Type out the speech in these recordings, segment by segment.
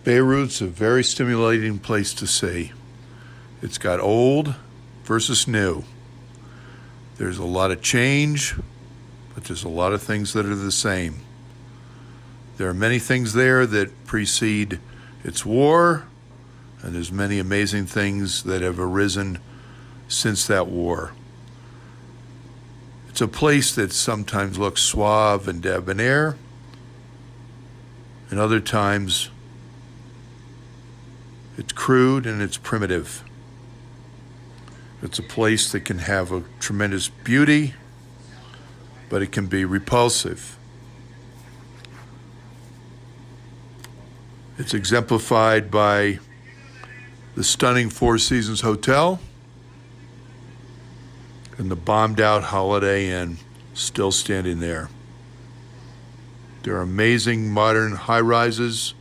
Beirut's a very stimulating place to see. It's got old versus new. There's a lot of change, but there's a lot of things that are the same. There are many things there that precede its war, and there's many amazing things that have arisen since that war. It's a place that sometimes looks suave and debonair, and other times it's crude and it's primitive. It's a place that can have a tremendous beauty, but it can be repulsive. It's exemplified by the stunning Four Seasons Hotel and the bombed-out Holiday Inn still standing there. There are amazing modern high-rises,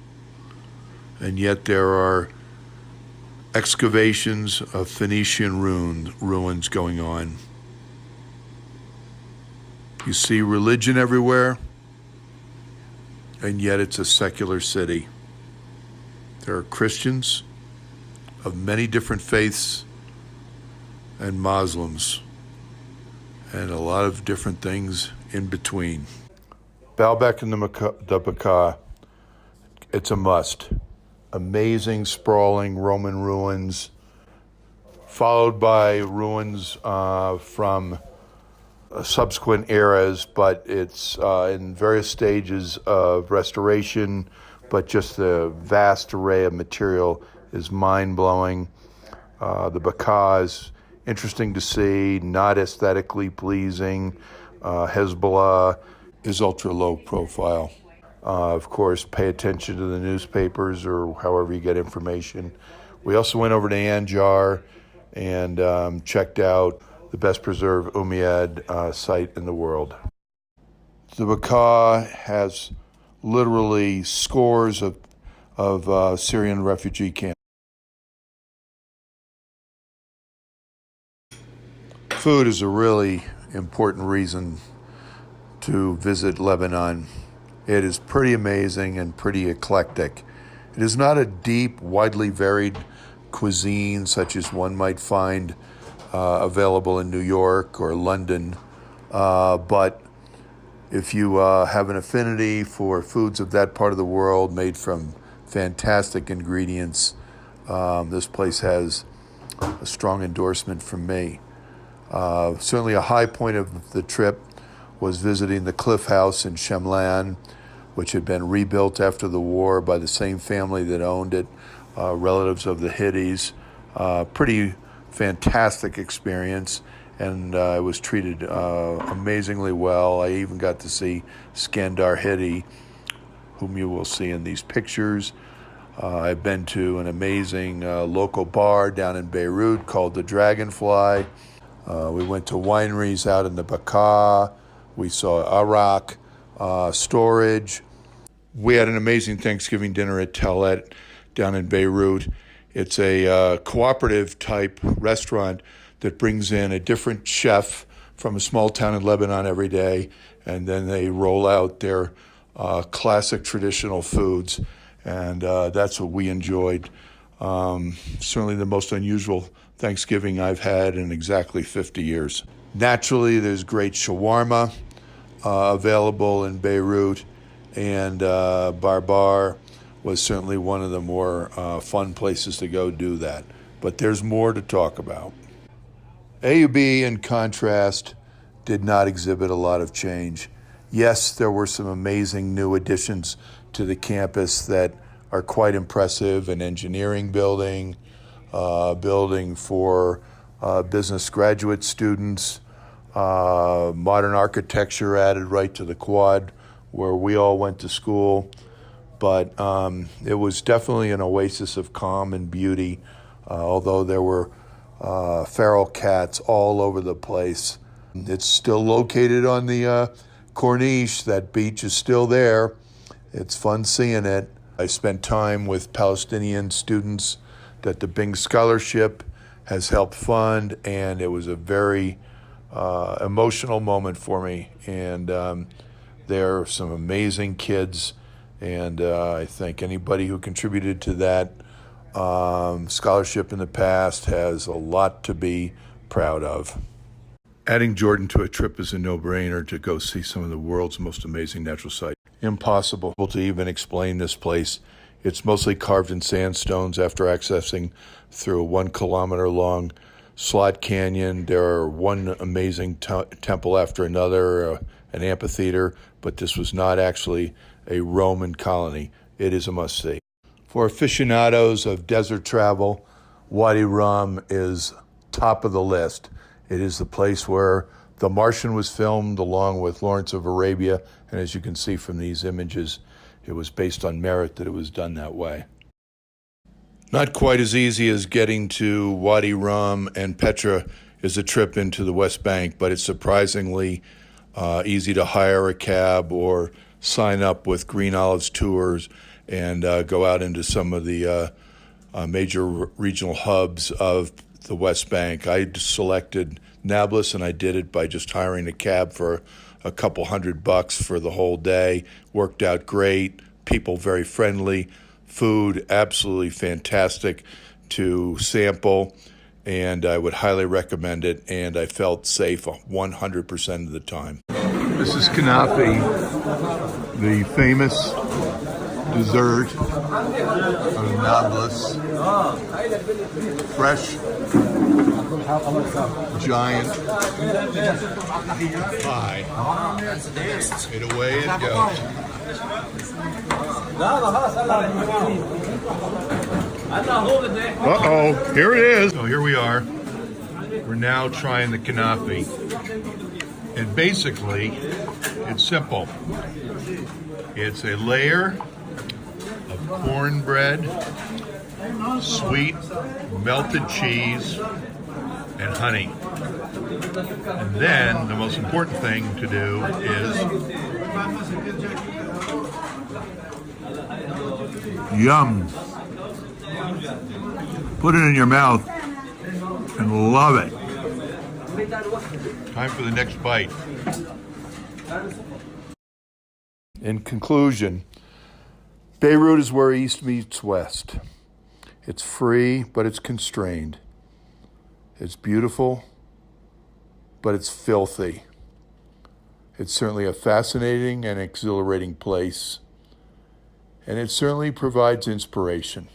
and yet there are excavations of Phoenician ruins going on. You see religion everywhere, and yet it's a secular city. There are Christians of many different faiths and Muslims, and a lot of different things in between. Baalbek and the Bekaa, it's a must. Amazing, sprawling Roman ruins, followed by ruins from subsequent eras, but it's in various stages of restoration, but just the vast array of material is mind-blowing. The Bekaa is interesting to see, not aesthetically pleasing. Hezbollah is ultra-low profile. Of course, pay attention to the newspapers or however you get information. We also went over to Anjar and checked out the best preserved Umayyad site in the world. The Bekaa has literally scores of Syrian refugee camps. Food is a really important reason to visit Lebanon. It is pretty amazing and pretty eclectic. It is not a deep, widely varied cuisine such as one might find available in New York or London, but if you have an affinity for foods of that part of the world made from fantastic ingredients, this place has a strong endorsement from me. Certainly a high point of the trip was visiting the Cliff House in Shemlan, which had been rebuilt after the war by the same family that owned it, relatives of the Hittis. Pretty fantastic experience, and I was treated amazingly well. I even got to see Skandar Hitti, whom you will see in these pictures. I've been to an amazing local bar down in Beirut called the Dragonfly. We went to wineries out in the Bekaa. We saw Arak storage. We had an amazing Thanksgiving dinner at Talet down in Beirut. It's a cooperative type restaurant that brings in a different chef from a small town in Lebanon every day, and then they roll out their classic traditional foods, and that's what we enjoyed. Certainly the most unusual Thanksgiving I've had in exactly 50 years. Naturally, there's great shawarma available in Beirut, and Barbar was certainly one of the more fun places to go do that. But there's more to talk about. AUB, in contrast, did not exhibit a lot of change. Yes, there were some amazing new additions to the campus that are quite impressive, an engineering building, building for business graduate students, modern architecture added right to the quad where we all went to school. But it was definitely an oasis of calm and beauty, although there were feral cats all over the place. It's still located on the Corniche. That beach is still there. It's fun seeing it. I spent time with Palestinian students that the Bing Scholarship has helped fund, and it was a very emotional moment for me. And there are some amazing kids And I think anybody who contributed to that scholarship in the past has a lot to be proud of. Adding Jordan to a trip is a no-brainer to go see some of the world's most amazing natural sights. Impossible to even explain this place. It's mostly carved in sandstones after accessing through a 1 kilometer long slot canyon. There are one amazing temple after another, an amphitheater, but this was not actually a Roman colony. It is a must-see. For aficionados of desert travel, Wadi Rum is top of the list. It is the place where The Martian was filmed along with Lawrence of Arabia, and as you can see from these images, it was based on merit that it was done that way. Not quite as easy as getting to Wadi Rum and Petra is a trip into the West Bank, but it's surprisingly easy to hire a cab or sign up with Green Olives Tours and go out into some of the major regional hubs of the West Bank. I selected Nablus, and I did it by just hiring a cab for a couple $100 for the whole day. Worked out great. People very friendly. Food absolutely fantastic to sample, and I would highly recommend it, and I felt safe 100% of the time. This is Kanafi, the famous dessert of Nablus. Fresh, giant pie. And away it goes. Uh-oh, here it is. So here we are. We're now trying the kanafi. And basically, it's simple. It's a layer of cornbread, sweet melted cheese, and honey. And then the most important thing to do is yum. Put it in your mouth and love it. Time for the next bite. In conclusion, Beirut is where East meets West. It's free, but it's constrained. It's beautiful, but it's filthy. It's certainly a fascinating and exhilarating place, and it certainly provides inspiration.